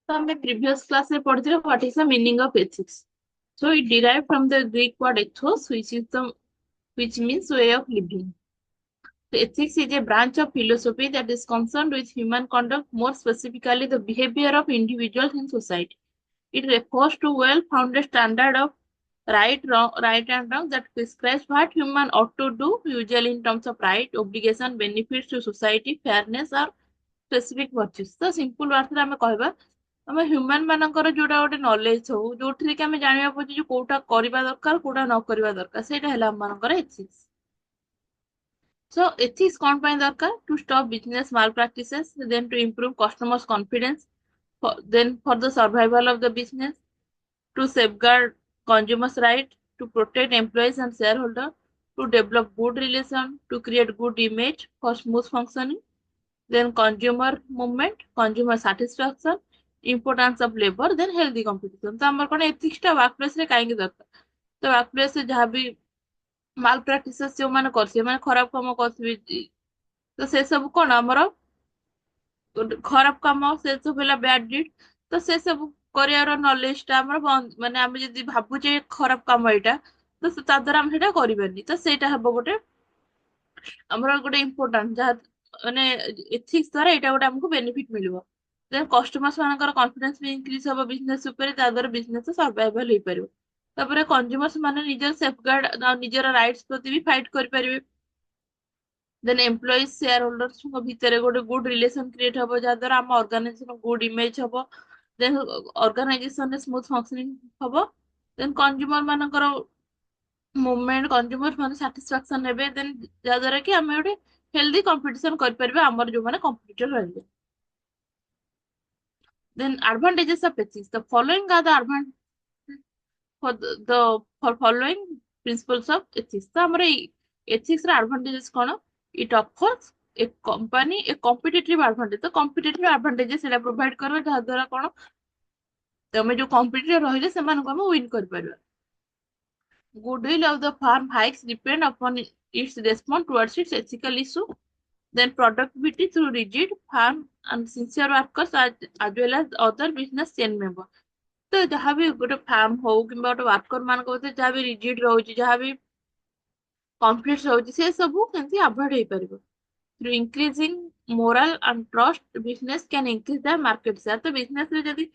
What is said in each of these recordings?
तो हमें previous class में पढ़ते what is the meaning of ethics. So it derived from the Greek word ethos, which means way of living. So ethics is a branch of philosophy that is concerned with human conduct, more specifically the behavior of individuals in society. It refers to well-founded standard of right and wrong that prescribes what human ought to do, usually in terms of right, obligation, benefits to society, fairness, or specific virtues. तो simple words ରେ ଆମେ କହିବା ଆମ ହ୍ୟୁମାନ ମାନଙ୍କର ଯୋଉଟା ଗୋଟେ knowledge ହଉ ଯୋଉଥିରେ କି ଆମେ ଜାଣିବା ପଡୁଛି ଯେ କୋଉଟା କରିବା ଦରକାର କୋଉଟା ନ କରିବା ଦରକାର ସେଇଟା ହେଲା ଆମ ମାନଙ୍କର ଏଥିକ୍ସ. So ethics କଣ ପାଇଁ ଦରକାର? To stop business malpractices, then to improve customers confidence, then for the survival of the business, to safeguard consumers' right, to protect employees and shareholders, to develop good relation, to create good image for smooth functioning, then consumer movement, consumer satisfaction, importance of labor, then healthy competition. तो ଆମର କଣ ethics ଟା work place ରେ କାହିଁକି ଦରକାର? ତ work place ରେ ଯାହା ବି ମାଲ ପ୍ରାକ୍ଟିସେସ୍ ଯୋଉମାନେ କରିଥିବେ ମାନେ ଖରାପ କାମ କରିଥିବେ ତ ସେ ସବୁ କଣ ଆମର ଗୋଟେ ଖରାପ କାମ ସେ ସବୁ ହେଲା ବ୍ୟାଡ ଡିଡ୍. ତ ସେ ସବୁ କରିବାର ନଲେଜ ଟା ଆମର ବନ୍ଦ ମାନେ ଆମେ ଯଦି ଭାବୁଛେ ଖରାପ କାମ ଏଇଟା ତ ତା ଦ୍ୱାରା ଆମେ ସେଇଟା କରିବାନି ତ ସେଇଟା ହବ ଗୋଟେ ଆମର ଗୋଟେ ଇମ୍ପୋର୍ଟାଣ୍ଟ ଯାହା ମାନେ ଏଥିକ୍ସ ଦ୍ୱାରା ଏଇଟା ଗୋଟେ ଆମକୁ ବେନିଫିଟ ମିଳିବ. ଦେନ୍ କଷ୍ଟମର୍ସ ମାନଙ୍କର କନଫିଡେନ୍ସ ବି ଇନକ୍ରିଜ ହବ ବିଜନେସ ଉପରେ ତା ଦ୍ୱାରା ବିଜନେସ ସର୍ଭାଇଭାଲ ହେଇପାରିବ. ତାପରେ କନଜ୍ୟୁମର୍ସ ମାନେ ନିଜର ସେଫଗାର୍ଡ ନିଜର ରାଇଟ୍ସ ପ୍ରତି ବି ଫାଇଟ କରିପାରିବେ. ଦେନ୍ ଏମ୍ପ୍ଲୟିଜ ସେୟାର ହୋଲ୍ଡର୍ସଙ୍କ ଭିତରେ ଗୋଟେ ଗୁଡ ରିଲେସନ କ୍ରିଏଟ ହବ ଯାହା ଦ୍ୱାରା ଆମ ଅର୍ଗାନାଇଜେସନ ଗୁଡ ଇମେଜ ହବ. ଦେନ୍ ଅର୍ଗାନାଇଜେସନରେ ସ୍ମୁଥ ଫଙ୍କସନିଂ ହବ. ଦେନ୍ କନଜ୍ୟୁମର ମାନଙ୍କର ମୁଭମେଣ୍ଟ କନଜ୍ୟୁମର ମାନେ ସାଟିସ୍ଫାକ୍ସନ ନେବେ ଦେନ୍ ଯାହା ଦ୍ୱାରା କି ଆମେ ଗୋଟେ ହେଲ୍ଦି କମ୍ପିଟିସନ କରିପାରିବା ଆମର ଯୋଉମାନେ କମ୍ପିଟିଟର ରହିବେ. Then advantages of ethics. The following are the advantages for following principles of ethics. तो हमारे ethics ର advantages कौन? It offers a company a competitive advantage. तो competitive advantages सेटा provide करवा जहाँ द्वारा कौन तमें जो competitor रहिले सेମାନଙ୍କୁ ଆମେ win କରିପାରିବା. Goodwill of the firm hikes depend upon its response towards its ethical issue. Then productivity through rigid, firm and sincere workers as well as other business chain members. तो जहाँ भी गोटे फार्म हो किंबा गोटे वर्कर मान जहाँ भी रिजिड रोचे जहाँ भी कॉन्फ्लिक्ट रोचे से सब केमती अवॉइड हो पारिबो. Through increasing morale and trust business can increase the market share. तो बिजनेस रे जदी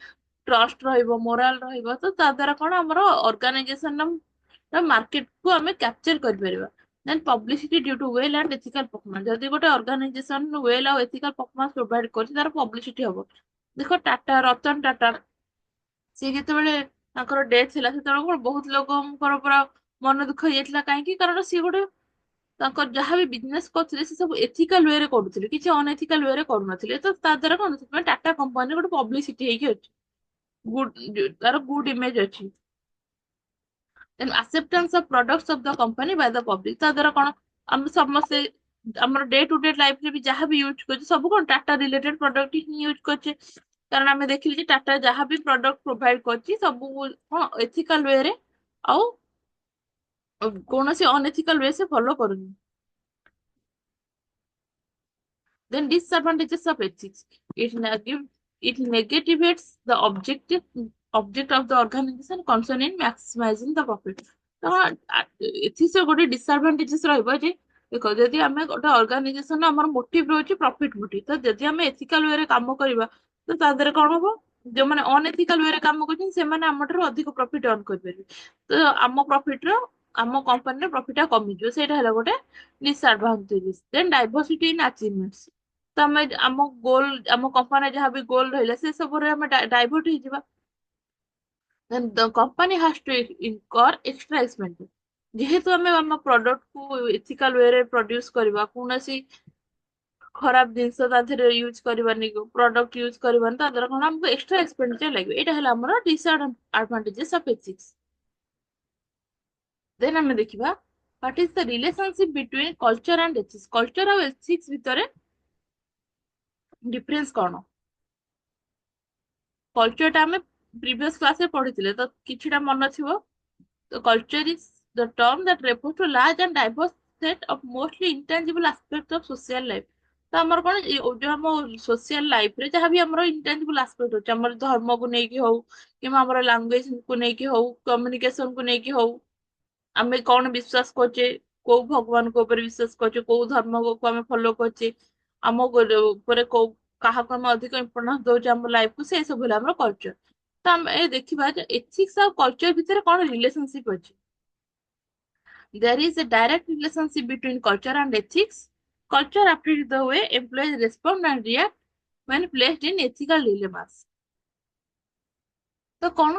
ट्रस्ट रहिबो मोरल रहिबो तो ता द्वारा कोन हमरो ऑर्गेनाइजेशन मार्केट को हमें कैप्चर कर परिबा. Then publicity due to well and ethical performance. जदी गोटे ऑर्गेनाइजेशन वेल और एथिकल परफॉर्मेंस प्रोवाइड करछि तार पब्लिसिटी हबो. देखो टाटा रतन टाटा सी जेतेबेले तांकर डेथ ହେଲା ସେତେବେଳେ କଣ ବହୁତ ଲୋକଙ୍କର ପୁରା ମନ ଦୁଃଖ ହେଇଯାଇଥିଲା କାହିଁକି କାରଣ ସିଏ ଗୋଟେ ତାଙ୍କର ଯାହା ବି ବିଜନେସ କରୁଥିଲେ ସେ ସବୁ ଏଥିକାଲ ୱେରେ କରୁଥିଲେ କିଛି ଅନଏଥିକାଲ ୱେରେ କରୁନଥିଲେ ତ ତା ଦ୍ୱାରା କଣ ସେଥିପାଇଁ ଟାଟା କମ୍ପାନୀ ଗୋଟେ ପବ୍ଲିସିଟି ହେଇକି ଅଛି ଗୁଡ ତାର ଗୁଡ ଇମେଜ ଅଛି. Then acceptance of products of the company by the public. ତା ଦ୍ୱାରା କଣ ଆମେ ସମସ୍ତେ ଆମର ଡେ ଟୁ ଡେ ଲାଇଫରେ ବି ଯାହା ବି ୟୁଜ କରୁଛେ ସବୁ କଣ ଟାଟା ରିଲେଟେଡ ପ୍ରଡକ୍ଟ ହିଁ ୟୁଜ କରୁଛେ କାରଣ ଆମେ ଦେଖିଲେ ଯେ ଟାଟା ଯାହା ବି ପ୍ରଡକ୍ଟ ପ୍ରୋଭାଇଡ କରୁଛି ସବୁ କଣ ଏଥିକାଲ ୱେରେ ଆଉ କୌଣସି ଅନଏଥିକାଲ ୱେ ସେ ଫଲୋ କରୁନି. Then disadvantages of ethics. It negativates the object of the organization concerning maximizing the profit. ତ ଏଥିରେ ଗୋଟେ disadvantages ରହିବ ଯେ ଦେଖ ଯଦି ଆମେ ଗୋଟେ ଅର୍ଗାନାଇଜେସନ ଆମର ମୋଟିଭ ରହୁଛି ପ୍ରଫିଟ ମୋଟିଭ ତ ଯଦି ଆମେ ଏଥିକାଲ ୱେରେ କାମ କରିବା ତ ତା ଦେହରେ କଣ ହବ ଯୋଉମାନେ ଅନଏଥିକାଲ ୱେରେ କାମ କରୁଛନ୍ତି ସେମାନେ ଆମଠାରୁ ଅଧିକ ପ୍ରଫିଟ ଅର୍ନ କରିପାରିବେ ତ ଆମ ପ୍ରଫିଟ ର ଆମ କମ୍ପାନୀର ପ୍ରଫିଟ ଟା କମିଯିବ ସେଇଟା ହେଲା ଗୋଟେ disadvantages. Then diversity in achievements. ତ ଆମେ ଆମ ଗୋଲ ଆମ କମ୍ପାନୀ ଯାହା ବି ଗୋଲ ରହିଲା ସେ ସବୁରେ ଆମେ ଡାଇଭର୍ଟ ହେଇଯିବା. Then the company has to incur extra expenses. ଯେହେତୁ ଆମେ ଆମ ପ୍ରଡକ୍ଟ କୁ ଏଥିକାଲ ୱେରେ ପ୍ରଡ୍ୟୁସ କରିବା କୌଣସି ଖରାପ ଜିନିଷ ତା ଦେହରେ ୟୁଜ କରିବାନି ପ୍ରଡକ୍ଟ ୟୁଜ କରିବାନି ତା ଦ୍ୱାରା କଣ ଆମକୁ ଏକ୍ସଟ୍ରା ଏକ୍ସପେଣ୍ଡିଚର ଲାଗିବ ଏଇଟା ହେଲା ଆମର disadvantages of ethics. ଦେନ୍ ଆମେ ଦେଖିବା what is the relationship between culture and ethics. culture ଆଉ ethics ଭିତରେ ଡିଫରେନ୍ସ କଣ? କଲଚର ଟା ଆମେ ପ୍ରିଭିୟସ କ୍ଲାସ ରେ ପଢିଥିଲେ ତ କିଛିଟା ମନ ଥିବ. ତ culture is the term that refers to large and diverse set of mostly intangible aspects of social life. ତ ଆମର କଣ ଯୋଉ ଆମ ସୋସିଆଲ ଲାଇଫ ରେ ଯାହାବି ଆମର ଇଣ୍ଟାଞ୍ଜିବଲ ଆସ୍ପେକ୍ଟ ଅଛି, ଆମର ଧର୍ମକୁ ନେଇକି ହଉ କିମ୍ବା ଆମର ଲାଙ୍ଗୁଏଜ କୁ ନେଇକି ହଉ, କମ୍ୟୁନିକେସନ କୁ ନେଇକି ହଉ, ଆମେ କଣ ବିଶ୍ୱାସ କରୁଛେ, କୋଉ ଭଗବାନଙ୍କ ଉପରେ ବିଶ୍ୱାସ କରୁଛେ, କୋଉ ଧର୍ମକୁ ଆମେ ଫଲୋ କରୁଛେ, ଆମ ଉପରେ କୋଉ କାହାକୁ ଆମେ ଅଧିକ ଇମ୍ପୋର୍ଟାନ୍ସ ଦଉଛେ ଆମ ଲାଇଫକୁ, ସେ ସବୁ ହେଲା ଆମର କଲଚର। ତ ଆମେ ଦେଖିବା ଯେ ଏଥିକ୍ସ ଆଉ କଲଚର ଭିତରେ କଣ ରିଲେସନସିପ ଅଛି। There is a direct relationship between culture and ethics. Culture affects the way employees respond and react when placed in ethical dilemmas. ତ କଣ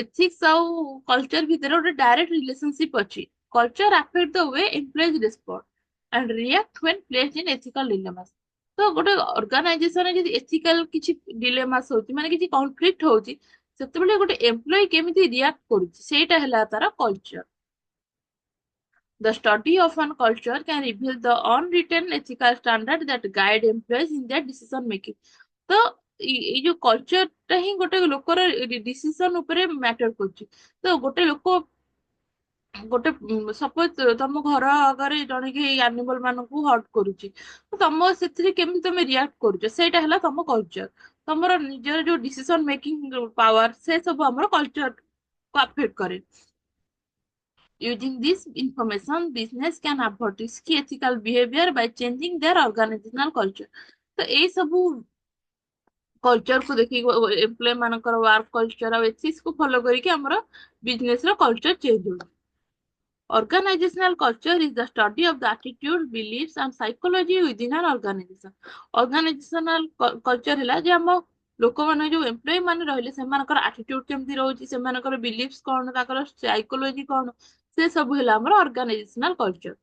ethics ଆଉ culture ଭିତରେ ଗୋଟେ direct relationship ଅଛି. Culture affects the way employees respond and react when placed in ethical dilemmas. ତ ଗୋଟେ ଅର୍ଗାନାଇଜେସନରେ ଯଦି ethical କିଛି ଡିଲେମାସ ହଉଛି, ମାନେ କିଛି କନଫ୍ଲିକ୍ଟ ହଉଛି, ସେତେବେଳେ ଗୋଟେ ଏମ୍ପ୍ଲୟି କେମିତି ରିଆକ୍ଟ କରୁଛି, ସେଇଟା ହେଲା ତାର culture. The study of one culture can reveal the unwritten ethical standard that guide employees in their decision making. ତ ଏଇ ଯୋଉ କଲଚରଟା ହିଁ ଗୋଟେ ଲୋକର ଡିସିସନ ଉପରେ ମ୍ୟାଟର କରୁଛି। ତ ଗୋଟେ ଲୋକ ଗୋଟେ ସପୋଜ ତମ ଘର ଆଗରେ ଜଣେ କି ଆନିମଲ ମାନଙ୍କୁ ହର୍ଟ କରୁଛି, ତ ତମ ସେଥିରେ କେମିତି ତମେ ରିଆକ୍ଟ କରୁଛ, ସେଇଟା ହେଲା ତମ କଲଚର। ତମର ନିଜର ଯୋଉ ଡିସିସନ ମେକିଂ ପାୱାର, ସେ ସବୁ ଆମର କଲଚର କୁ ଆଫେକ୍ଟ କରେ। Using this information, business can avoid risky ethical behavior by changing their organizational culture. ତ ଏଇ ସବୁ କଲଚର କୁ ଦେଖିକି ଏମ୍ପ୍ଲୟ ମାନଙ୍କର ୱାର୍କ କଲଚର ଆଉ ଏଥିକ୍ସ କୁ ଫଲୋ କରିକି ଆମର ବିଜନେସ ର କଲଚର ଚେଞ୍ଜ ହଉଛି। Organizational culture is the study of the attitude, beliefs and psychology within an organization. Organizational culture ହେଲା ଯେ ଆମ ଲୋକମାନେ ଯୋଉ ଏମ୍ପ୍ଲୟି ମାନେ ରହିଲେ ସେମାନଙ୍କର ଆଟିଟ୍ୟୁଡ କେମିତି ରହୁଛି, ସେମାନଙ୍କର ବିଲିଫ୍ସ କଣ, ତାଙ୍କର ସାଇକୋଲୋଜି କଣ, ସେ ସବୁ ହେଲା ଆମର organizational culture.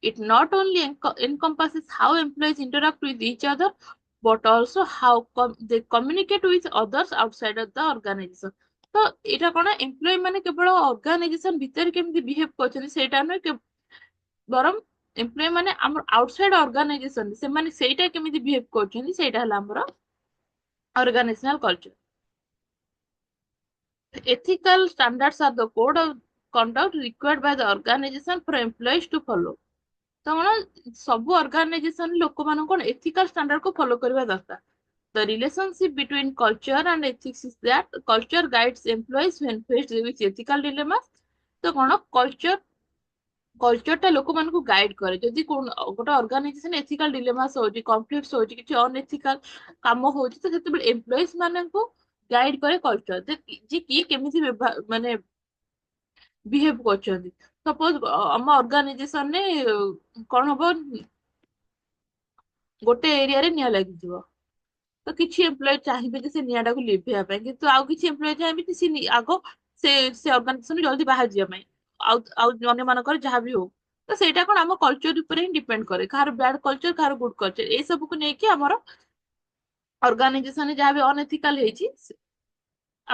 It not only encompasses how employees interact with each other, but also how they communicate with others outside of the organization. ତ ଏଇଟା କଣ ଏମ୍ପ୍ଲୟି ମାନେ କେବଳ ଅର୍ଗାନାଇଜେସନ ଭିତରେ କେମିତି ବିହେଭ କରୁଛନ୍ତି ସେଇଟା ନୁହେଁ, ବରଂ ଏମ୍ପ୍ଲୟି ମାନେ ଆମର ଆଉଟସାଇଡ ଅର୍ଗାନାଇଜେସନ ସେମାନେ ସେଇଟା କେମିତି ବିହେଭ କରୁଛନ୍ତି, ସେଇଟା ହେଲା ଆମର ଅର୍ଗାନାଇଜେସନାଲ culture. Ethical standards are the code of conduct required by the organization for employees to follow. ତ କଣ ସବୁ ଅର୍ଗାନାଇଜେସନ ଲୋକମାନଙ୍କୁ କଣ ଏଥିକାଲ ଷ୍ଟାଣ୍ଡାର୍ଡ କୁ ଫଲୋ କରିବା ଦରକାର। The relationship between culture and ethics is that culture guides employees when faced with ethical dilemmas. ତ କଣ କଲଚର ଟା ଲୋକମାନଙ୍କୁ ଗାଇଡ କରେ, ଯଦି ଗୋଟେ ଅର୍ଗାନାଇଜେସନ ଏଥିକାଲ ଡିଲେମାସ ହଉଛି, କନଫ୍ଲିକ୍ଟ ହଉଛି, କିଛି ଅନଏଥିକାଲ କାମ ହଉଛି, ତ ସେତେବେଳେ ଏମ୍ପ୍ଲୟିଜ ମାନଙ୍କୁ ଗାଇଡ କରେ କଲଚର, ଯେ କିଏ କେମିତି ମାନେ ବିହେଭ କରୁଛନ୍ତି। ସପୋଜ ଆମ ଅର୍ଗାନାଇଜେସନରେ କଣ ହବ, ଗୋଟେ ଏରିଆରେ ନିଆଁ ଲାଗିଯିବ, ତ କିଛି ଏମ୍ପ୍ଲୟି ଚାହିଁବେ ଯେ ସେ ନିଆଁଟାକୁ ଲିଭେଇବା ପାଇଁ, କିନ୍ତୁ ଆଉ କିଛି ଏମ୍ପ୍ଲୟି ଚାହିଁବେ ଯେ ସେ ଆଗ ସେ ଅର୍ଗାନାଇଜେସନ ଜଲ୍ଦି ବାହାରି ଯିବା ପାଇଁ, ଆଉ ଆଉ ଅନ୍ୟମାନଙ୍କର ଯାହା ବି ହଉ। ତ ସେଇଟା କଣ ଆମ କଲଚର ଉପରେ ହିଁ ଡିପେଣ୍ଡ କରେ, କାହାର ବ୍ୟାଡ କଲଚର କାହାର ଗୁଡ କଲଚର, ଏଇ ସବୁକୁ ନେଇକି ଆମର ଅର୍ଗାନାଇଜେସନରେ ଯାହା ବି ଅନଏଥିକାଲ ହେଇଛି,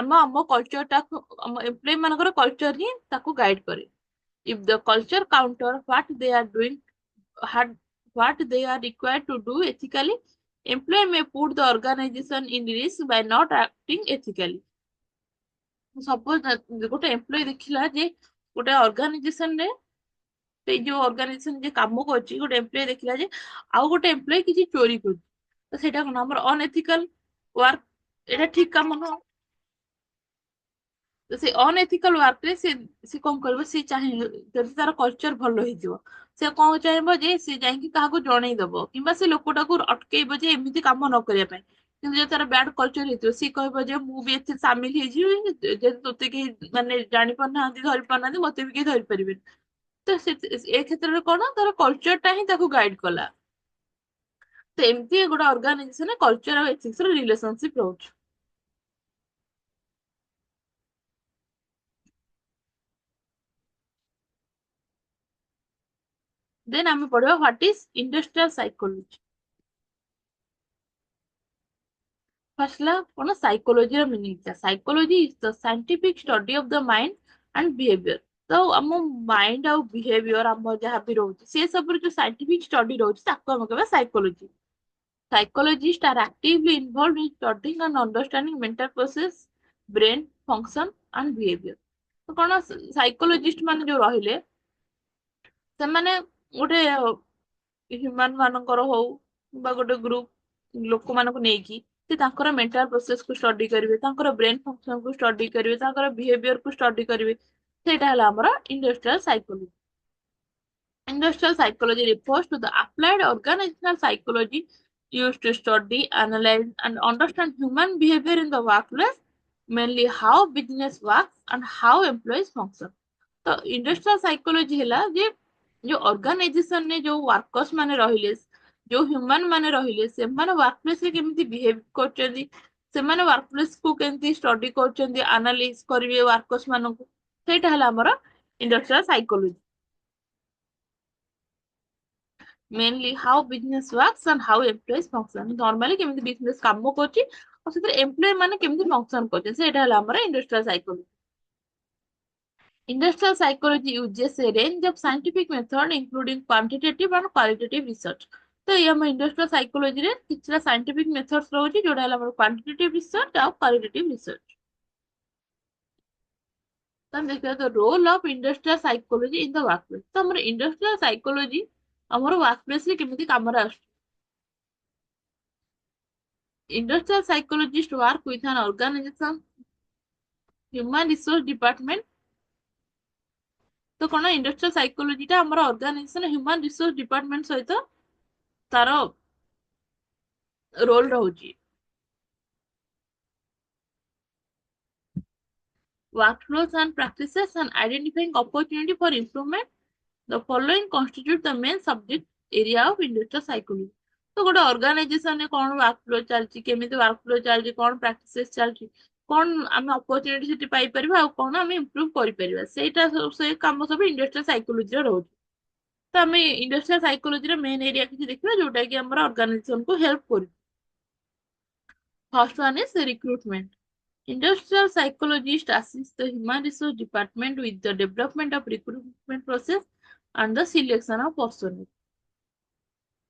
ଆମ କଲଚରଟାକୁ ଆମ ଏମ୍ପ୍ଲୟି ମାନଙ୍କର କଲଚର ହିଁ ତାକୁ ଗାଇଡ କରେ। If the culture counter what they are doing, had what they are required to do ethically, employee may put the organization in risk by not acting ethically. Suppose ଗୋଟେ employee ଦେଖିଲା ଯେ ଗୋଟେ organisation ରେ, ସେଇ ଯୋଉ organisation ଯେ କାମ କରୁଛି, ଗୋଟେ ଏମ୍ପ୍ଲୟି ଦେଖିଲା ଯେ ଆଉ ଗୋଟେ ଏମ୍ପ୍ଲୟି କିଛି ଚୋରି କରୁଛି, ତ ସେଇଟା କଣ ଆମର ଅନଏଥିକାଲ ୱାର୍କ, ଏଇଟା ଠିକ କାମ ନୁହଁ। ତ ସେ ଅନଏଥିକାଲ ୱାର୍କରେ ସେ କଣ କରିବ, ସେ ଚାହିଁ ଯଦି ତାର କଲଚର ଭଲ ହେଇଯିବ, ସେ କଣ ଚାହିଁବ ଯେ ସେ ଯାଇକି କାହାକୁ ଜଣେଇଦବ କିମ୍ବା ସେ ଲୋକଟାକୁ ଅଟକେଇବ ଯେ ଏମିତି କାମ ନ କରିବା ପାଇଁ। କିନ୍ତୁ ଯଦି ତାର ବ୍ୟାଡ କଲଚର ହେଇଥିବ, ସିଏ କହିବ ଯେ ମୁଁ ବି ଏଥିରେ ସାମିଲ ହେଇଯିବି, ଯଦି ତୋତେ କେହି ମାନେ ଜାଣି ପାରୁନାହାନ୍ତି, ଧରି ପାରୁନାହାନ୍ତି, ମତେ ବି କେହି ଧରି ପାରିବେନି। ତ ଏ କ୍ଷେତ୍ରରେ କଣ ତାର କଲଚର ଟା ହିଁ ତାକୁ ଗାଇଡ କଲା। ତ ଏମିତି ଗୋଟେ ଅର୍ଗାନାଇଜେସନ କଲଚର ଆଉ ଏଥିକ୍ସ ର ରିଲେସନସିପ ରହୁଛି। ଦେନ୍ ଆମେ ପଢିବା what is industrial psychology. First ହେଲା କଣ ସାଇକୋଲୋଜିର meaning. Psychology is the scientific study of the mind and behaviour. ତ ଆମ ମାଇଣ୍ଡ ଆଉ ବିହେଭିୟର ଆମର ଯାହା ବି ରହୁଛି, ସେ ସବୁର ଯୋଉ ସାଇଣ୍ଟିଫିକ ଷ୍ଟଡି ରହୁଛି, ତାକୁ ଆମେ କହିବା psychology. Psychologists are actively involved in studying and understanding mental process, brain function and behavior. ତ କଣ ସାଇକୋଲୋଜିଷ୍ଟ ମାନେ ଯୋଉ ରହିଲେ, ସେମାନେ ଗୋଟେ ହ୍ୟୁମାନ ମାନଙ୍କର ହଉ ବା ଗୋଟେ ଗ୍ରୁପ ଲୋକମାନଙ୍କୁ ନେଇକି ସେ ତାଙ୍କର ମେଣ୍ଟାଲ ପ୍ରୋସେସ କୁ ଷ୍ଟଡି କରିବେ, ତାଙ୍କର ବ୍ରେନ ଫଙ୍କସନ କୁ ଷ୍ଟଡି କରିବେ, ତାଙ୍କର ବିହେଭିୟର କୁ ଷ୍ଟଡି କରିବେ। ସେଇଟା ହେଲା ଆମର industrial psychology. Industrial psychology refers to the applied organizational psychology used to study, analyze, and understand human behavior in the workplace, mainly how business works and how employees function. तो industrial psychology है जे जो organisation ने जो workers माने रहिले, जो human माने रहिले से माने वर्कप्लेस रे केमिति बिहेव करचंदी, से माने वर्कप्लेस को केमिति स्टडी करचंदी, एनालाइज करिवे वर्कर्स मानको, सेटा हला हमर industrial psychology. Mainly how business works and how employees function. Normally केमिति बिजनेस काम करछि और ସେଥିରେ एम्प्लॉय माने केमिति फंक्शन करछि, सेटा हला हमर industrial psychology. Industrial psychology uses a range of scientific methods including quantitative and qualitative research. तो ये हम इंडस्ट्रियल साइकोलॉजी रे किछरा साइंटिफिक मेथड्स रहउछि जोडा हला हमर क्वांटिटेटिव रिसर्च और क्वालिटेटिव रिसर्च। तो हम देखिए the role of industrial psychology in the workplace. तो हमर इंडस्ट्रियल साइकोलॉजी हमर वर्कप्लेस रे केमिति काम रे आछी। Industrial psychologists work with an organization, human resource department। तो कौन इंडस्ट्रियल साइकोलॉजी टा हमर ऑर्गेनाइजेशन ह्यूमन रिसोर्स डिपार्टमेंट सहित तार role रहउची। Workflows and practices and identifying opportunity for improvement, the following constitute the main subject area of industrial psychology। तो गोटे organisation ने कौन वर्कफ्लो चलची, केमिति वर्कफ्लो चलची, कौन प्रैक्टिसेस चलची, कौन आमे अपॉर्चुनिटी सेठी पाई परिबा आ कौन आमे इंप्रूव करि परिबा, सेटा से काम सब इंडस्ट्रियल साइकोलॉजी रे रहउची। तो आमे इंडस्ट्रियल साइकोलॉजी रे मेन एरिया किछि देखिबा जोटा कि हमर ऑर्गेनाइजेशन को हेल्प करू। First one is recruitment. Industrial psychologist assists the human resource department with the development of recruitment process and the selection of personnel।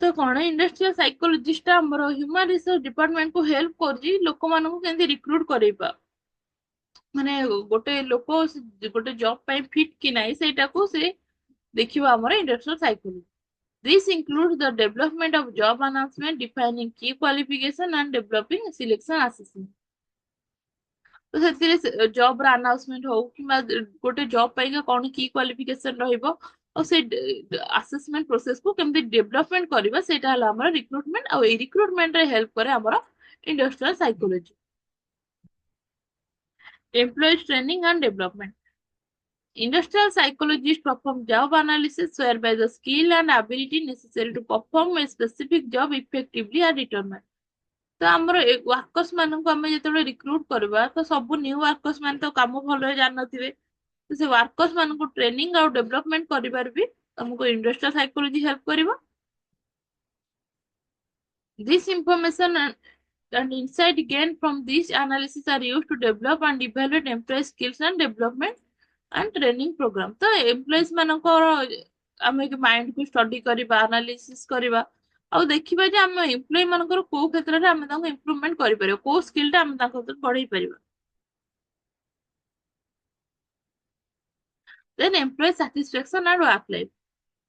तो कौन इंडस्ट्रियल साइकोलॉजिस्ट हमर ह्यूमन रिसोर्स डिपार्टमेंट को हेल्प करजी लोक मानकु केंति रिक्रूट करैबा, माने गोटे लोक गोटे जॉब पई फिट कि नाही सेटा को से देखिबा हमर industrial psychology. This includes the development of job announcement, defining key qualification and developing selection assessment। तो ସେଥିରେ ଜବ୍ ର ଆନାଉନ୍ସମେଣ୍ଟ ହଉ କିମ୍ବା ଗୋଟେ ଜବ୍ ପାଇକା କଣ କି କ୍ୱାଲିଫିକେସନ ରହିବ ଆଉ ସେ ଆସେସମେଣ୍ଟ ପ୍ରୋସେସ କୁ କେମିତି ଡେଭଲପମେଣ୍ଟ କରିବା ସେଇଟା ହେଲା ଆମର ରିକ୍ରୁଟମେଣ୍ଟ। ଆଉ ଏଇ ରିକ୍ରୁଟମେଣ୍ଟ ରେ ହେଲ୍ପ କରେ ଆମର industrial psychology. Employees training and development. Industrial psychologists perform job analysis whereby the skill and ability necessary to perform a specific job effectively are determined। तो आमर वर्कर्स मानक आम जो रिक्रुट करवा तो सब न्यू वर्कर्स मान तो कम भल जान नथिबे, तो से वर्कर्स मान को ट्रेनिंग और डेवलपमेंट करिवार भी हमको इंडस्ट्रियल साइकोलॉजी हेल्प करिवो। This information and insight gained from these analysis are used to develop and evaluate employee skills and development and training program। तो एम्प्लॉइज मानकर आम माइंड को स्टडी करवा, एनालिसिस करवा ଆଉ ଦେଖିବା ଯେ ଆମ ଏମ୍ପ୍ଲୟି ମାନଙ୍କର କୋଉ କ୍ଷେତ୍ରରେ ଆମେ ତାଙ୍କୁ ଇମ୍ପ୍ରୁଭମେଣ୍ଟ କରିପାରିବା, କୋଉ ସ୍କିଲ୍ ଟା ଆମେ ତାଙ୍କ ଭିତରେ ବଢେଇ ପାରିବା। Then employee satisfaction and work life.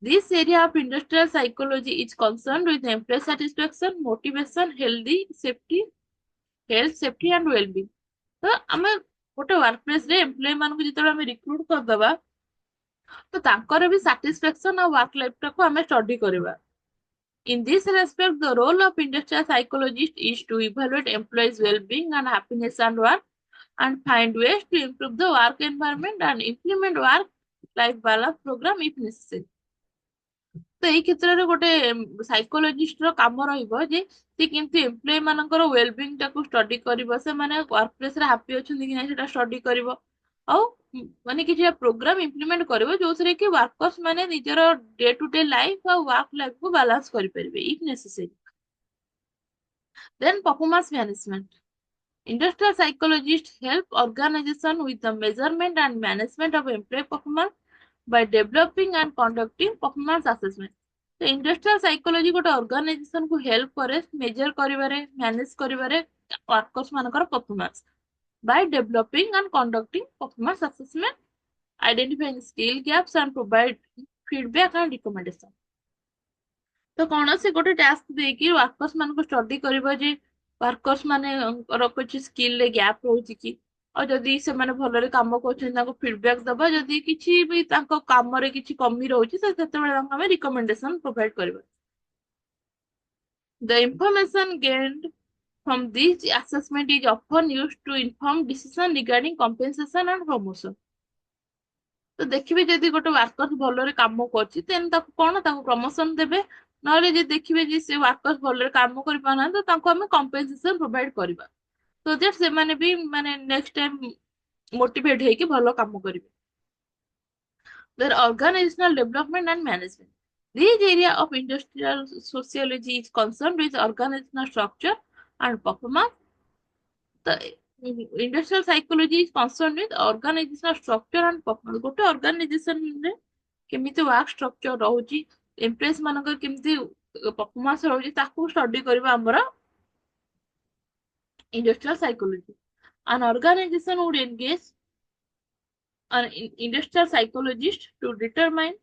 This area of industrial psychology is concerned with employee satisfaction, motivation, health, safety and well-being। ତ ଆମେ ଗୋଟେ ୱାର୍କ ପ୍ଲେସ ରେ ଏମ୍ପ୍ଲୟି ମାନଙ୍କୁ ଯେତେବେଳେ ଆମେ ରିକ୍ରୁଟ କରିଦବା ତ ତାଙ୍କର ବି ସାଟିସ୍ଫାକ୍ସନ ଆଉ ୱାର୍କ ଲାଇଫ ଟାକୁ ଆମେ ଷ୍ଟଡି କରିବା। In this respect, the role of industrial psychologist is to evaluate employees' well-being and happiness and work, and find ways to improve the work environment and implement work-life balance program if necessary। तो एई क्षेत्र रे गोटे psychologist रो काम रहइबो जे से केमति employ मानकर wellbeing टाको study करिवो, से माने वर्क प्लेस रे हैप्पी अछन कि नै सेटा स्टडी करिवो, ଆଉ ମାନେ କିଛି ପ୍ରୋଗ୍ରାମ ଇମ୍ପ୍ଲିମେଣ୍ଟ କରିବ ଯୋଉଥିରେ କି ୱାର୍କର୍ସ ମାନେ ନିଜର ଡେ ଟୁ ଡେ ଲାଇଫ ଆଉ ୱାର୍କ ଲାଇଫ କୁ ବାଲାନ୍ସ କରିପାରିବେ if necessary. Then performance management. Industrial psychologists help organization with the measurement and management of employee performance by developing and conducting performance assessment। तो industrial psychology गोटे organisation को help करे major करिवारे, manage करिवारे workers मानकर performance by developing and conducting performance assessment, identifying skill gaps and provide feedback and recommendation। ତ କୌଣସି ଗୋଟେ task ଦେଇକି workers ମାନଙ୍କୁ ଷ୍ଟଡି କରିବ ଯେ ୱାର୍କର୍ସ ମାନଙ୍କର କିଛି ସ୍କିଲ ରେ ଗ୍ୟାପ ରହୁଛି କି, ଆଉ ଯଦି ସେମାନେ ଭଲରେ କାମ କରୁଛନ୍ତି ତାଙ୍କୁ ଫିଡବ୍ୟାକ ଦବା, ଯଦି କିଛି ବି ତାଙ୍କ କାମରେ କିଛି କମି ରହୁଛି ତ ସେତେବେଳେ ତାଙ୍କୁ ଆମେ ରିକମେଣ୍ଡେସନ ପ୍ରୋଭାଇଡ କରିବା। The information gained from this assessment is often used to inform decision regarding compensation and promotion. ତ ଦେଖିବେ ଯଦି ଗୋଟେ ୱାର୍କର ଭଲରେ କାମ କରୁଛି ଦେନ୍ ତାକୁ କଣ ତାକୁ ପ୍ରମୋସନ ଦେବେ, ନହେଲେ ଯଦି ଦେଖିବେ ଯେ ସେ ୱାର୍କର ଭଲରେ କାମ କରିପାରୁନାହାନ୍ତି ତ ତାଙ୍କୁ ଆମେ କମ୍ପେନସେସନ ପ୍ରୋଭାଇଡ କରିବା, so that ସେମାନେ ବି ମାନେ ନେକ୍ସଟ ଟାଇମ ମୋଟିଭେଟ ହେଇକି ଭଲ କାମ କରିବେ। Their organizational development and management. This area of industrial sociology is concerned with organizational structure and performance. The industrial psychology is concerned with organizational structure and performance. ଗୋଟେ organization ରେ କେମିତି work structure ରହୁଛି, employees ମାନଙ୍କର କେମିତି performance ରହୁଛି, ତାକୁ study କରିବା ଆମର industrial psychology. An organization would engage an industrial psychologist to determine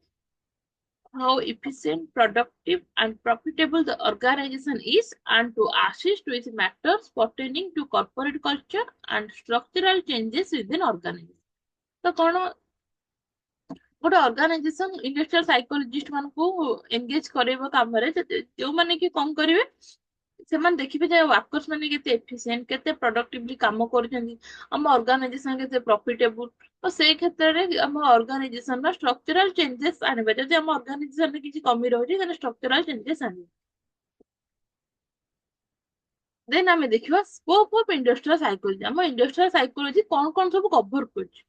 how efficient, productive, and profitable the organization is, and to assist with matters pertaining to corporate culture and structural changes within organization. ତ କଣ ଗୋଟେ organisation industrial psychologist ମାନଙ୍କୁ engage କରେଇବ କାମରେ, ଯୋଉମାନେ କି କଣ କରିବେ ସେମାନେ ଦେଖିବେ ଯେ ୱାର୍କର୍ସ ମାନେ କେତେ ଏଫିସିଏଣ୍ଟ, କେତେ ପ୍ରଡକ୍ଟିଭଲି କାମ କରୁଛନ୍ତି, ଆମ ଅର୍ଗାନାଇଜେସନ କେତେ ପ୍ରଫିଟେବୁଲ। ତ ସେଇ କ୍ଷେତ୍ରରେ ଆମ ଅର୍ଗାନାଇଜେସନ ର ଷ୍ଟ୍ରକ୍ଚରାଲ ଚେଞ୍ଜେସ ଆଣିବା, ଯଦି ଆମ ଅର୍ଗାନାଇଜେସନ ରେ କିଛି କମି ରହୁଛି ତାହେଲେ ଷ୍ଟ୍ରକ୍ଚରାଲ ଚେଞ୍ଜେସ ଆଣିବା। ଦେନ୍ ଆମେ ଦେଖିବା ସ୍କୋପ ଅଫ ଇଣ୍ଡଷ୍ଟ୍ରିଆଲ ସାଇକୋଲୋଜି। ଆମ ଇଣ୍ଡଷ୍ଟ୍ରିଆଲ ସାଇକୋଲୋଜି କଣ କଣ ସବୁ କଭର କରୁଛି।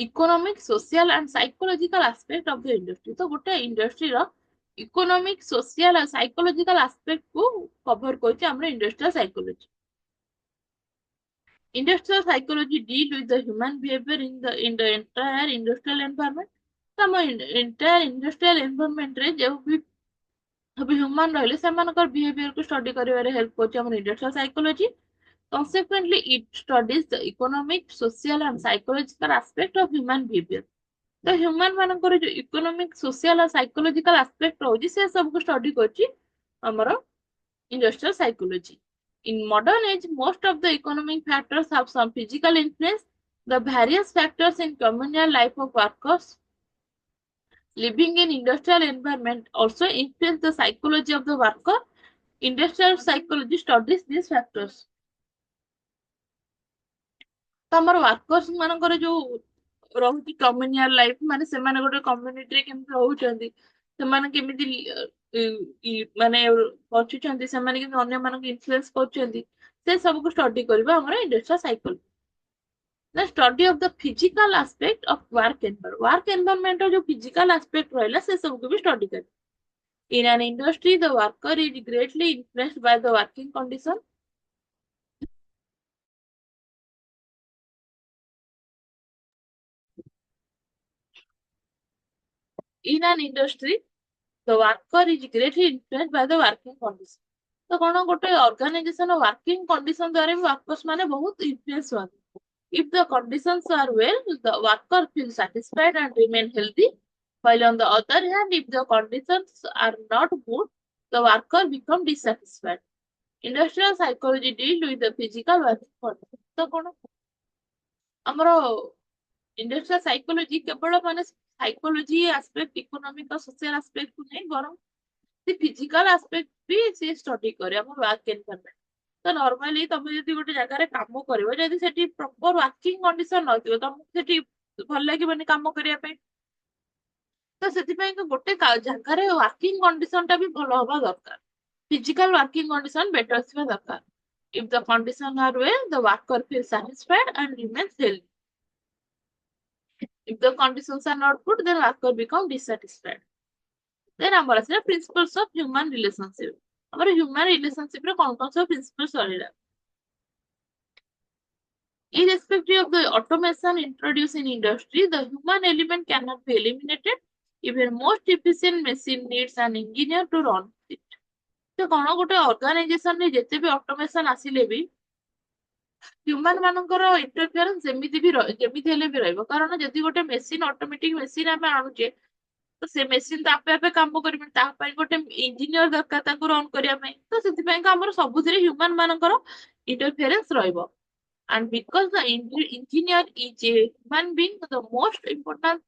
Economic, social and psychological aspect of the industry. ତ ଗୋଟେ ଇଣ୍ଡଷ୍ଟ୍ରିର ଇକୋନୋମିକ, ସୋସିଆଲ ଆଉ ସାଇକୋଲୋଜିକାଲ ଆସ୍ପେକ୍ଟ କୁ କଭର କରୁଛି ଆମର industrial psychology. Industrial psychology deal with the human behavior in the entire industrial environment. ତ ଆମ entire industrial environment ରେ ଯୋଉ ବି ହ୍ୟୁମାନ ରହିଲେ ସେମାନଙ୍କର ବିହେଭିୟର କୁ ଷ୍ଟଡି କରିବାରେ ହେଲ୍ପ କରୁଛି ଆମର industrial psychology. Consequently, it studies the economic, social and psychological aspect of human behavior. ତ ହ୍ୟୁମାନ ମାନଙ୍କର ଯୋଉ ଇକୋନୋମିକ, ସୋସିଆଲ ଆଉ ସାଇକୋଲୋଜିକାଲ ଆସ୍ପେକ୍ଟ ରହୁଛି ସେ ସବୁକୁ ଷ୍ଟଡି କରୁଛି ଆମର industrial psychology. In modern age, most of the economic factors have some physical influence. The various factors in communal life of workers living in industrial environment also influence the psychology of the worker. Industrial psychology studies these factors. ତ ଆମର workers ମାନଙ୍କର ଯୋଉ ରହୁଛି କମ୍ୟୁନିଆଲ life, ମାନେ ସେମାନେ ଗୋଟେ କମ୍ୟୁନିଟିରେ କେମିତି ରହୁଛନ୍ତି, ସେମାନେ କେମିତି ମାନେ ବଞ୍ଚୁଛନ୍ତି, ସେମାନେ କେମିତି ଅନ୍ୟମାନଙ୍କୁ ଇନଫ୍ଲୁଏନ୍ସ କରୁଛନ୍ତି, ସେ ସବୁକୁ ଷ୍ଟଡି କରିବା ଆମର industrial psychology. The study of the physical aspect of work environment. Work environment ର ଯୋଉ physical aspect ରହିଲା ସେ ସବୁକୁ ବି ଷ୍ଟଡି କରିବ। In an industry, the worker is greatly influenced by the working condition. In an industry, the worker is greatly influenced by the working condition. ତ କଣ ଗୋଟେ organisation working condition ଦ୍ୱାରା ବି ୱାର୍କର୍ସ ମାନେ ବହୁତ ଇନଫ୍ଲୁଏନ୍ସ ହୁଅନ୍ତି। If the conditions are well, the worker feels satisfied and remain healthy. While on the other hand, if the conditions are not good, the worker become dissatisfied. Industrial psychology deal with the physical working conditions. ତ କଣ ଆମର industrial psychology କେବଳ ମାନେ psychology aspect, economic ଆଉ social aspect କୁ ନେଇ, ବରଂ ସେ ଫିଜିକାଲ ଆସ୍ପେକ୍ଟ ବି ସେ ଷ୍ଟଡି କରେ ଆମ ୱାର୍କ ଏନଭାରମେଣ୍ଟ। ତ ନର୍ମାଲି ତମେ ଯଦି ଗୋଟେ ଜାଗାରେ କାମ କରିବ, ଯଦି ସେଠି ପ୍ରପର ୱାର୍କିଂ କଣ୍ଡିସନ ନଥିବ ତମକୁ ସେଠି ଭଲ ଲାଗିବନି କାମ କରିବା ପାଇଁ। ତ ସେଥିପାଇଁ ଗୋଟେ ଜାଗାରେ ୱାର୍କିଂ କଣ୍ଡିସନ ଟା ବି ଭଲ ହବା ଦରକାର, ଫିଜିକାଲ ୱାର୍କିଂ କଣ୍ଡିସନ ବେଟର ଥିବା ଦରକାର। If the conditions are well, the worker feels satisfied and remains healthy. If the conditions are not good, then worker become dissatisfied. Then ଆମର ଆସିଲା principles of human relationship. ଆମର human relationship ରେ କଣ କଣ ସବୁ principles ରହିଲା। Irrespective of the automation introduced in industry, the human element cannot be eliminated. Even most efficient machine needs an engineer to run it. ତ କଣ ଗୋଟେ ଅର୍ଗାନାଇଜେସନ ରେ ଯେତେ ବି ଅଟୋମେସନ ଆସିଲେ ବି ହ୍ୟୁମାନ ମାନଙ୍କର ଇଣ୍ଟରଫିୟରେନ୍ସ ଯେମିତି ହେଲେ ବି ରହିବ। କାରଣ ଯଦି ଗୋଟେ ମେସିନ, ଅଟୋମେଟିକ ମେସିନ ଆମେ ଆଣୁଛେ ତ ସେ ମେସିନ ତ ଆପେ ଆପେ କାମ କରିବନି, ତା ପାଇଁ ଗୋଟେ ଇଞ୍ଜିନିୟର ଦରକାର ତାକୁ ରନ୍ କରିବା ପାଇଁ। ତ ସେଥିପାଇଁକା ଆମର ସବୁଥିରେ ହ୍ୟୁମାନ ମାନଙ୍କର ଇଣ୍ଟରଫିୟରେନ୍ସ ରହିବ। And because the engineer is a human being, the most important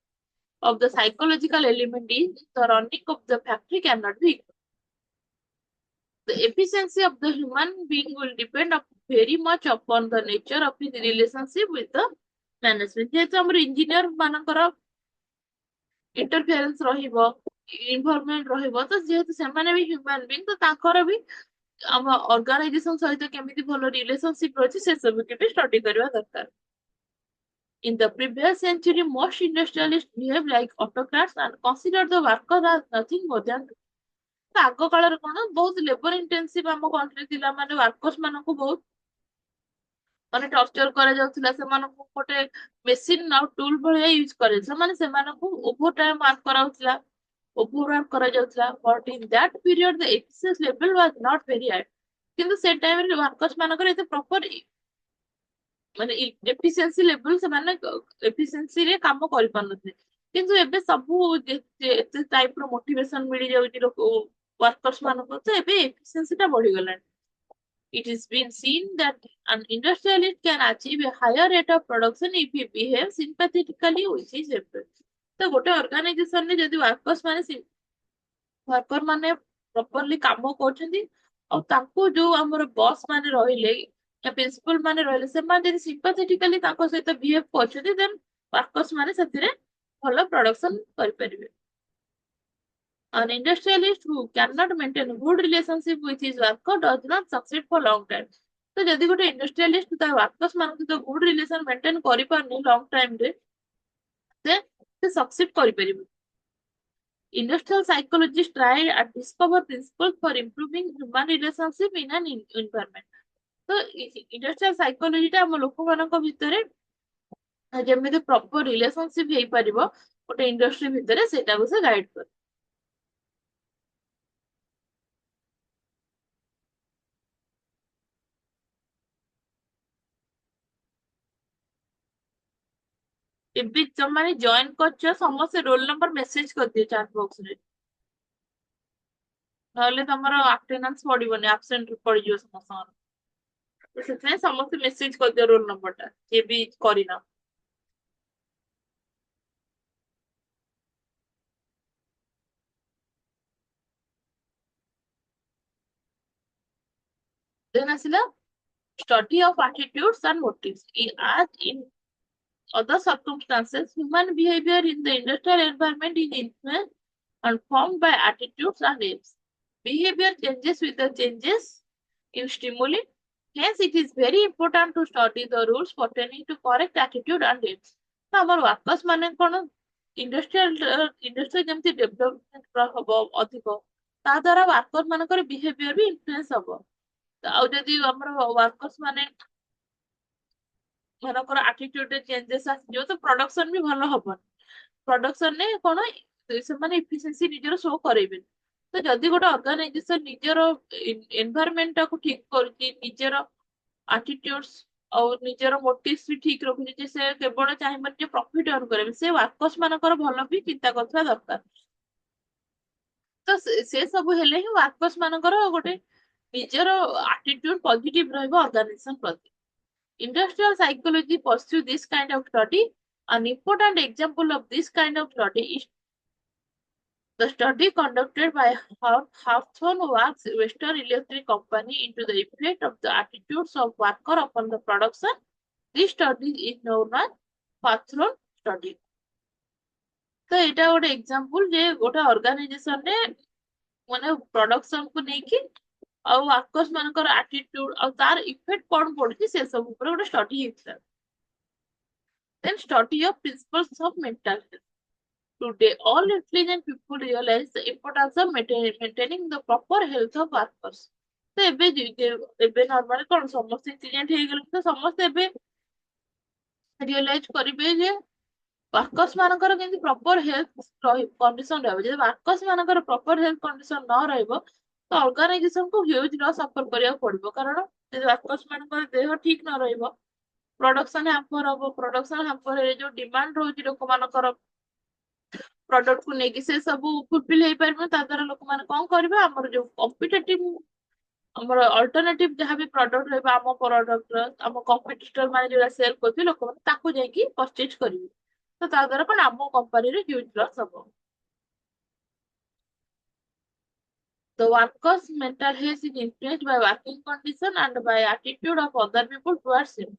of the psychological element is the running of the factory cannot be. The efficiency of the human being will depend very much upon the nature of his relationship with the management. ଯେହେତୁ ଆମର engineer ମାନଙ୍କର interference ରହିବ, involvement ରହିବ, ତ ଯେହେତୁ ସେମାନେ ବି Humane being, ତ ତାଙ୍କର ବି ଆମ ଅର୍ଗାନାଇଜେସନ ସହିତ କେମିତି ଭଲ ରିଲେସନସିପ ରହିଛି ସେ ସବୁକୁ ବି ଷ୍ଟଡି କରିବା ଦରକାର। In the previous century, most industrialists behaved like autocrats and considered the worker as nothing more than ଆଗ କାଳରେ କଣ ବହୁତ ଲେବର ଇଣ୍ଟେନ୍ସିଭ ଆମ କଣ୍ଟ୍ରି ଥିଲା, ମାନେ ୱାର୍କର୍ସ ମାନଙ୍କୁ ବହୁତ ମାନେ ଟର୍ଚର କରାଯାଉଥିଲା, ସେମାନଙ୍କୁ ଗୋଟେ ମେସିନ ଆଉ ଟୁଲ ଭଳିଆ ୟୁଜ କରାଯାଉଥିଲା, ମାନେ ସେମାନଙ୍କୁ ଓଭର ଟାଇମ ୱାର୍କ କରାଉଥିଲା, ଓଭର ୱାର୍କ କରାଯାଉଥିଲା। But in that period the efficiency level was not very high. କିନ୍ତୁ ସେ ଟାଇମରେ ୱାର୍କର୍ସ ମାନଙ୍କର ଏତେ ପ୍ରପର ମାନେ ଏଫିସିଏନ୍ସି ଲେଭେଲ, ସେମାନେ ଏଫିସିଏନ୍ସିରେ କାମ କରିପାରୁନଥିଲେ। କିନ୍ତୁ ଏବେ ସବୁ ଏତେ ଟାଇପ ର ମୋଟିଭେସନ ମିଳିଯାଉଛି ଲୋକ ୱାର୍କର୍ସ ମାନଙ୍କୁ, ତ ଏବେ ଏଫିସିଏନ୍ସି ଟା ବଢିଗଲାଣି। It is been seen that an industrialist can achieve a higher rate of production if he behaves sympathetically with his employees. ତ ଗୋଟେ ଅର୍ଗାନାଇଜେସନରେ ଯଦି ୱାର୍କର ମାନେ ପ୍ରପରଲି କାମ କରୁଛନ୍ତି, ଆଉ ତାଙ୍କୁ ଯୋଉ ଆମର ବସ୍ ମାନେ ରହିଲେ, ପ୍ରିନ୍ସିପାଲ ମାନେ ରହିଲେ, ସେମାନେ ଯଦି ସିମ୍ପାଥେଟିକାଲି ତାଙ୍କ ସହିତ ବିହେଭ କରୁଛନ୍ତି, ଦେନ୍ ୱାର୍କର୍ସ ମାନେ ସେଥିରେ ଭଲ ପ୍ରଡକ୍ସନ କରିପାରିବେ। An industrialist who cannot maintain good relationship with his worker does not succeed for long time. ତ ଯଦି ଗୋଟେ ଇଣ୍ଡଷ୍ଟ୍ରିଆଲିଷ୍ଟ ତା ୱାର୍କର୍ସ ମାନଙ୍କ ସହିତ ଗୁଡ ରିଲେସନ ମେଣ୍ଟେନ କରିପାରୁନି ଲଙ୍ଗ ଟାଇମରେ, ସେ ସକ୍ସିଡ କରିପାରିବ। Industrial psychologists try and discover principles for improving human relationship in an environment. ତ ଇଣ୍ଡଷ୍ଟ୍ରିଆଲ ସାଇକୋଲୋଜି ଟା ଆମ ଲୋକମାନଙ୍କ ଭିତରେ ଯେମିତି ପ୍ରପର ରିଲେସନସିପ ହେଇପାରିବ ଗୋଟେ ଇଣ୍ଡଷ୍ଟ୍ରି ଭିତରେ, ସେଇଟାକୁ ସେ ଗାଇଡ କରେ। ଏବେ ଯୋଉମାନେ ଜଏନ କରିଛ ସମସ୍ତେ ରୋଲ ନମ୍ବର ମେସେଜ କରିଦିଅ ଚାଟ ବକ୍ସ ରେ, ନହେଲେ ତମର ଆଟେଣ୍ଡାନ୍ସ ପଡିବନି, ଆବସେଣ୍ଟ ପଡିଯିବ ସମସ୍ତଙ୍କର। ତ ସେଥିପାଇଁ ସମସ୍ତେ ମେସେଜ କରିଦିଅ ରୋଲ ନମ୍ବର ଟା, ଯିଏ ବି କରିନ। ଦେନ୍ ଆସିଲା study of attitudes and motives. As in other circumstances, human behavior in the industrial environment is influenced and formed by attitudes and aims. Behavior changes with the changes in stimuli. Hence, it is very important to study the rules pertaining to correct attitude and aims. ତ ଆମର workers ମାନେ କଣ, industry ଯେମିତି development ହବ ଅଧିକ, ତା ଦ୍ଵାରା worker ମାନଙ୍କର ବିହେଭିୟର ବି ଇନଫ୍ଲୁଏନ୍ସ ହବ। ଆଉ ଯଦି ଆମର ୱାର୍କର୍ସ ମାନେ ମାନଙ୍କର ଆଟିଟ୍ୟୁଡରେ ଚେଞ୍ଜେସ୍ ଆସିଯିବ, ତ ପ୍ରଡକ୍ସନ ବି ଭଲ ହବନି। ପ୍ରଡକ୍ସନରେ କଣ, ସେମାନେ ଇଫିସିଏନ୍ସି ନିଜର ଶୋ କରେଇବେନି। ତ ଯଦି ଗୋଟେ ଅର୍ଗାନାଇଜେସନ ନିଜର ଏନଭାୟରମେଣ୍ଟ ଟାକୁ ଠିକ କରୁଛି, ନିଜର ଆଟିଟ୍ୟୁଡସ୍ ଆଉ ନିଜର ମୋଟିଭ୍ସ ବି ଠିକ ରଖୁଛି, ଯେ ସେ କେବଳ ଚାହିଁବନି ଯେ ପ୍ରଫିଟ ଅର୍ନ କରିବେ, ସେ ୱାର୍କର୍ସ ମାନଙ୍କର ଭଲ ବି ଚିନ୍ତା କରୁଥିବା ଦରକାର। ତ ସେ ସବୁ ହେଲେ ହିଁ ୱାର୍କର୍ସ ମାନଙ୍କର ଗୋଟେ ନିଜର ଆଟିଟ୍ୟୁଡ ପଜିଟିଭ ରହିବ ଅର୍ଗାନାଇଜେସନ ପ୍ରତି। Industrial psychology pursue this kind of study. An important example of this kind of study is the study conducted by Hawthorne Works Western Electric Company into the effect of the attitudes of worker upon the production. This study is known as Hawthorne study. ତ ଏଇଟା ଗୋଟେ example ଯେ ଗୋଟେ organisation ରେ ମାନେ production କୁ ନେଇକି ଆଉ ୱାର୍କର୍ସ ମାନଙ୍କର ଆଟିଟ୍ୟୁଡ ଆଉ ତାର ଇଫେକ୍ଟ କଣ ପଡୁଛି ସେ ସବୁ ଉପରେ ଗୋଟେ ଷ୍ଟଡି ହେଇଥିଲା। Then study of principles of mental health. Today, all intelligent people realize the importance of maintaining the proper health of workers. ତ ଏବେ ନର୍ମାଲି କଣ ସମସ୍ତେ ଇଣ୍ଟେଲିଜେଣ୍ଟ ହେଇଗଲେ, ତ ସମସ୍ତେ ଏବେ ରିଅଲାଇଜ କରିବେ ଯେ ୱାର୍କର୍ସ ମାନଙ୍କର କେମିତି ପ୍ରପର ହେଲ୍ଥ କଣ୍ଡିସନ ରହିବ। ଯଦି ୱାର୍କର୍ସ ମାନଙ୍କର ପ୍ରପର ହେଲ୍ଥ କଣ୍ଡିସନ ନ ରହିବ, ତ ଅର୍ଗାନାଇଜେସନ କୁ ହ୍ୟୁଜ ଲସ୍ ସଫର କରିବାକୁ ପଡିବ। କାରଣ ଯଦି ୱାର୍କର୍ସ ମାନଙ୍କର ଦେହ ଠିକ ନ ରହିବ, ପ୍ରଡକ୍ସନ ହ୍ୟାମ୍ପର ହବ। ପ୍ରଡକ୍ସନ ହ୍ୟାମ୍ପର ହେଲେ ଯୋଉ ଡିମାଣ୍ଡ ରହୁଛି ଲୋକମାନଙ୍କର प्रॉडक्ट को नेकी से सब फुलफिल हो पार ता द्वारा लोक माने कौन करबे हमर जो कॉम्पिटिटिव हमर अल्टरनेटिव जहां भी प्रोडक्ट रहबा हम प्रोडक्ट रो हम कॉम्पिटिटर माने जो सेल करथि लोक माने ताको जाई कि परचेज करिवे तो ता द्वारा कोन हम कंपनी रे ह्यूज लॉस हबो The worker's mental health is influenced by working condition and by attitude of other people towards him.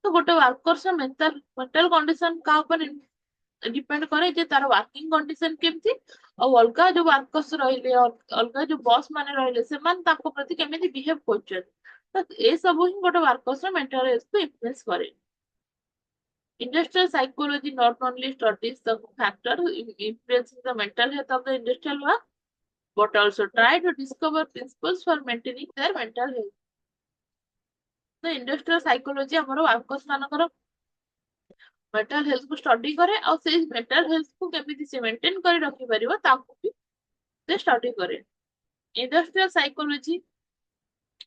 तो गोटे वर्कर्स मेंटल कंडीशन का ऊपर डिपेंड करे जे तार वर्किंग कंडीशन केमती और अलगा जो वर्कर्स रहिले अलगा जो बॉस माने रहिले से मान ताको प्रति केमिति बिहेव करछन तो ए सब ही गोटे वर्कर्स मेंटल हेल्थ को इन्फ्लुएंस करे Industrial psychology not only studies the factor influencing the mental health of the industrial work but also try to discover principles for maintaining their mental health. The industrial psychology ଆମର workers ମାନଙ୍କର mental health को study करे और से mental health को केमिति से maintain କରି रखि परिबो ताको भी से study करे. Industrial psychology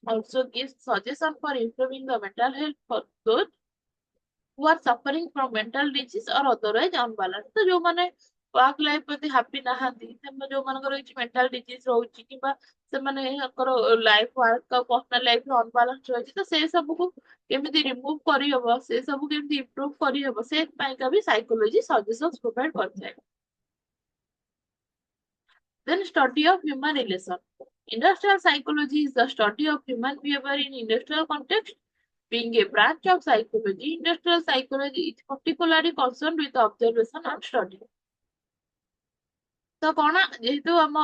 also gives suggestion for improving the mental health for those who are suffering from mental disease or otherwise unbalanced. तो जो माने वर्क लाइफ प्रति हैप्पी नहांती से जो मानकर मेंटल डिजीज रहउची किबा से माने लाइफ वर्क का पर्सनल लाइफ रे अनबैलेंस रहउची तो से सब को केमिति रिमूव करी हबो से सब को केमिति इंप्रूव करी हबो से पई का भी साइकोलॉजी सजेशंस प्रोवाइड करता है. Then study of human relation. Industrial psychology is the study of human behavior in industrial context. Being a branch of psychology, industrial psychology is particularly concerned with observation and study. तो कौन जेहेतु हम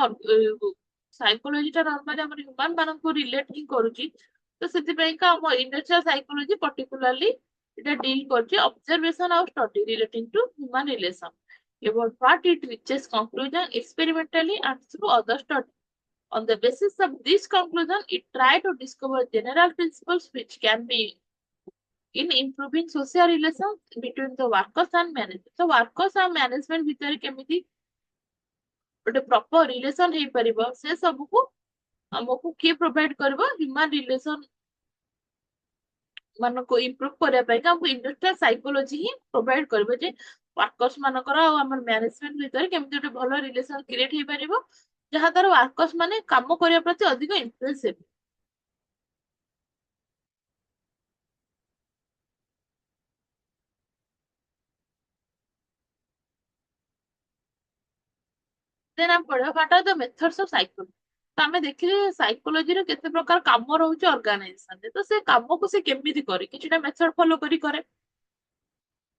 psychology टा normally हम human मान को relate ही करूची तो सेति पई का हम इंडस्ट्रियल साइकोलॉजी पर्टिकुलरली इटा डील करची ऑब्जर्वेशन और study relating to human relation about what it reaches conclusion experimentally and through other study. On the basis of this conclusion, it try to discover general principles which can be in improving social relations between the workers and management. So workers and management भितर केमिति गोटे proper relation हे परिबो से सब को हमको के provide करबो human relation मान को इंप्रूव करबा पई हमको इंडस्ट्रियल साइकोलॉजी ही प्रोवाइड करबो जे वर्कर्स मानकर और हमर मैनेजमेंट भितर केमिति गोटे भलो रिलेशन क्रिएट हे परिबो जहा तार वर्कर्स माने काम करिया प्रति अधिक इंटरेस्ट हे. देन हम पढ़ा what are the methods of psychology तो आमे देखिले साइकोलॉजी रे केते प्रकार काम रहउची ऑर्गेनाइजेशन रे तो से काम को से केमिति करे किछटा मेथड फॉलो करी करे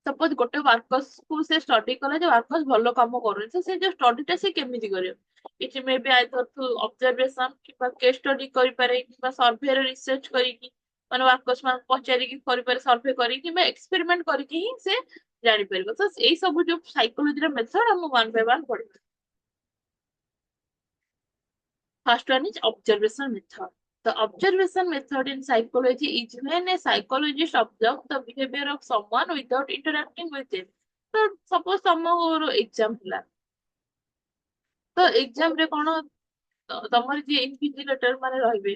सपोज गोटे वर्कर्स को से स्टडी कला जे वर्कर्स भलो काम करू से जो स्टडीटा से केमिति करे it may be either through observation किबा केस स्टडी करि पारे किबा सर्वे रे रिसर्च करी कि माने वर्कर्स मान पचारी कि करि पारे सर्वे करी कि एक्सपेरिमेंट करी कि से जानि परबो तो एई सब जो साइकोलॉजी रे मेथड हम वन बाय वन पढी. First one is observation method. The observation method in psychology is when a psychologist observes the behavior of someone without interacting with them. So suppose तमर एग्जाम थिला तो exam रे कोन तमर जे invigilator माने रहबे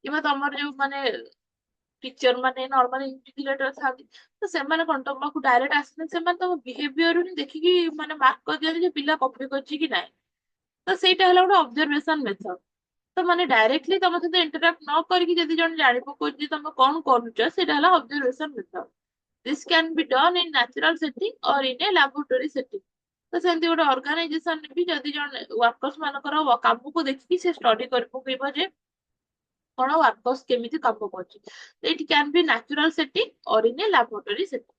किबा तमर जो माने टीचर माने नॉर्मल इन्विजिलेटर थाନ୍ତି तो से माने कोन तमको डायरेक्ट आसने से माने तम बिहेवियर हि देखि कि माने मार्क कर दिया जे पिला कॉपी करछि कि नाही तो सेटा हला ଗୋଟେ ऑब्जर्वेशन मेथड तो माने डायरेक्टली तम सहित इंटरैक्ट न करके जदि जण जानि पको जे तम कोन करूछ सेटा हला observation method. This can be done in natural setting or in a laboratory setting तो सेंती ଗୋଟେ ऑर्गेनाइजेशन भी जदि जण वर्कर्स मानकर काम को देखि से स्टडी कर पकेबो जे कोन वर्कर्स केमिति काम करछि it can be natural setting or in a laboratory setting.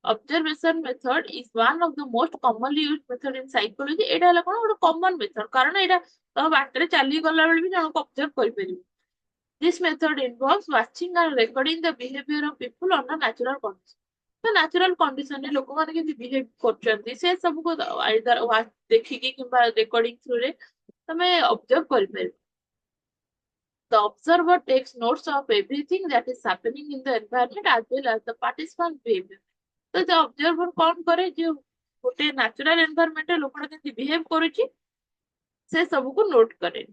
Observation method is one of the most commonly used method in psychology. एटा हला कोन ଗୋଟେ common method कारण एटा तो बाटरे चली गला बेले भी जण को ऑब्जर्व करि परिबो. This method involves watching and recording the behavior of people under natural conditions. तो natural condition रे लोक माने केमि बिहेव करछन्ती से सब को आइदर देखि कि किबा रिकॉर्डिंग थ्रू रे तमे ऑब्जर्व करि परिबो. The observer takes notes of everything that is happening in the environment as well as the participant behavior. तो जो ऑब्जर्वर कौन करे जो गोटे नेचुरल एनवायरनमेंट रे लोकटा केमि बिहेव करूची से सब को नोट करे.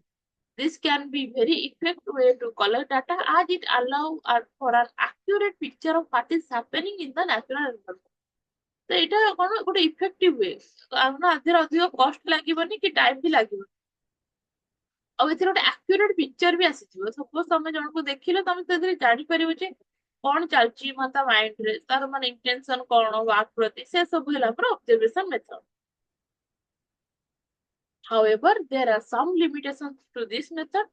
This can be very effective way to collect data as it allow for an accurate picture of what is happening in the natural environment. ତ ଏଇଟା କଣ ଗୋଟେ ଇଫେକ୍ଟିଭ ୱେ, କାରଣ ଆଧିରେ ଅଧିକ କଷ୍ଟ ଲାଗିବନି କି ଟାଇମ ବି ଲାଗିବନି। ଆଉ ଏଥିରେ ଗୋଟେ ଆକ୍ୟୁରେଟ ପିକ୍ଚର ବି ଆସିଯିବ। ସପୋଜ ତମେ ଜଣକୁ ଦେଖିଲ, ତମେ ସେଥିରେ ଜାଣିପାରିବ ଯେ କଣ ଚାଲିଛି ମାନେ ତା ମାଇଣ୍ଡ ରେ, ତାର ମାନେ ଇଣ୍ଟେନସନ କଣ ୱାର୍କ ପ୍ରତି, ସେ ସବୁ ହେଲା ପରେ observation method. However, there are some limitations to this method.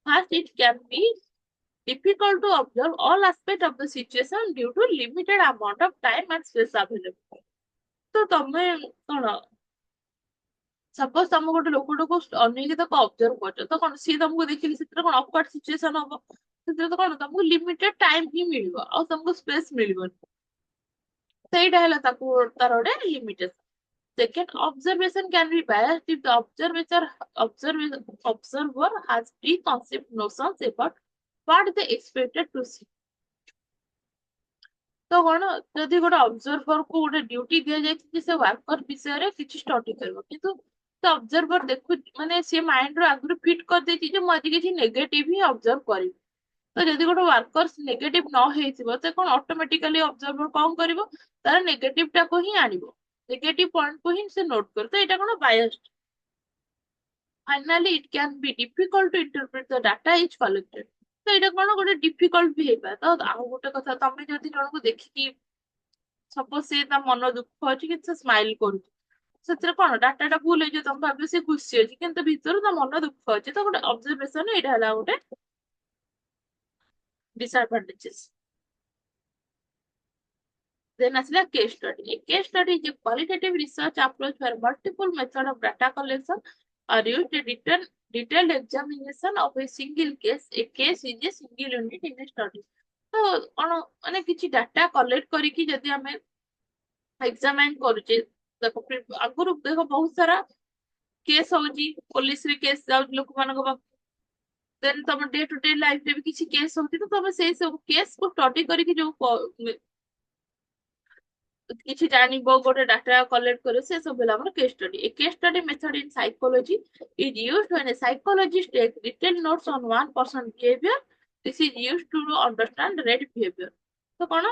First, it can be difficult to observe all aspects of the situation due to limited amount of time and space available. ତ ତମେ କଣ, suppose ତମେ ଗୋଟେ ଲୋକଟାକୁ ଅନେଇକି ତାକୁ observe କରୁଛ, ତ କଣ ସିଏ ତମକୁ ଦେଖିଲି ସେଥିରେ କଣ ଅକ୍ୱାର୍ଡ ସିଚୁଏସନ ହବ, ସେଥିରେ ତ କଣ ତମକୁ ଲିମିଟେଡ ଟାଇମ ହିଁ ମିଳିବ ଆଉ ତମକୁ ସ୍ପେସ ମିଳିବନି। ସେଇଟା ହେଲା ତାକୁ ତାର ଗୋଟେ limitation. Second, observation can be biased if the observer has preconceived notions about what they expected to see. ତ କଣ, ଯଦି ଗୋଟେ ଅବଜର୍ଭର କୁ ଗୋଟେ ଡ୍ୟୁଟି ଦିଆଯାଇଛି ଯେ ସେ ୱାର୍କର ବିଷୟରେ କିଛି ଷ୍ଟଡି କରିବ, କିନ୍ତୁ ସେ ଅବଜର୍ଭର ଦେଖୁ ମାନେ ସେ ମାଇଣ୍ଡ ରୁ ଆଗରୁ ଫିଟ୍ କରିଦେଇଛି ଯେ ମୁଁ ଆଜି କିଛି ନେଗେଟିଭ ହିଁ ଅବଜର୍ଭ କରିବି। ତ ଯଦି ଗୋଟେ ୱାର୍କର ନେଗେଟିଭ ନ ହେଇଥିବ, ତ କଣ ଅଟୋମେଟିକାଲି ଅବଜର୍ଭର କଣ କରିବ, ତାର ନେଗେଟିଭ ଟାକୁ ହିଁ ଆଣିବ, ନେଗେଟିଭ ପଏଣ୍ଟ କୁ ହିଁ ସେ ନୋଟ କରିବ। ତ ଏଇଟା କଣ ବାୟସ୍ଡ। Finally, it can be difficult to interpret the data is collected. ତ ଏଇଟା କଣ ଗୋଟେ ଡିଫିକଲ୍ଟ ବି ହେଇପାରେ। ତ ଆଉ ଗୋଟେ କଥା, ତମେ ଯଦି ଜଣକୁ ଦେଖିକି ସପୋଜ ସେ ତା ମନ ଦୁଃଖ ଅଛି କିନ୍ତୁ ସେ ସ୍ମାଇଲ କରୁଛି, ସେଥିରେ କଣ ଡାଟା ଟା ଭୁଲ ହେଇଯିବ, ତମେ ଭାବିବ ସେ ଖୁସି ଅଛି କିନ୍ତୁ ଭିତରୁ ତା ମନ ଦୁଃଖ ଅଛି। ତ ଗୋଟେ ଅବଜରଭେସନ ଏଇଟା ହେଲା ଗୋଟେ disadvantages. Then ଆସିଲା case study. A case study is a qualitative research approach where multiple methods of data collection are used. A detailed examination of a single case. A case is a single unit in a study. ତ କଣ ମାନେ କିଛି data collect କରିକି ଯଦି ଆମେ ଏକ୍ସାମାଇନ କରୁଛେ, ଦେଖ ଆଗରୁ ଦେଖ ବହୁତ ସାରା କେସ୍ ହଉଛି, ପୋଲିସରେ କେସ୍ ଯାଉଛି ଲୋକମାନଙ୍କ ପାଖକୁ, ଦେନ୍ ତମ ଡେ ଟୁ ଡେ ଲାଇଫରେ ବି କିଛି କେସ୍ ହଉଛି, ତ ତମେ ସେଇ ସବୁ କେସ୍ କୁ ଷ୍ଟଡି କରିକି ଯୋଉ କିଛି ଜାଣିବ, ଗୋଟେ ଡାଟା କଲେକ୍ଟ କରିବ, ସେ ସବୁ ହେଲା ଆମର case study. A case study method in psychology is used when a psychologist takes detailed notes on one person's behavior. This is used to understand red behavior. ତ କଣ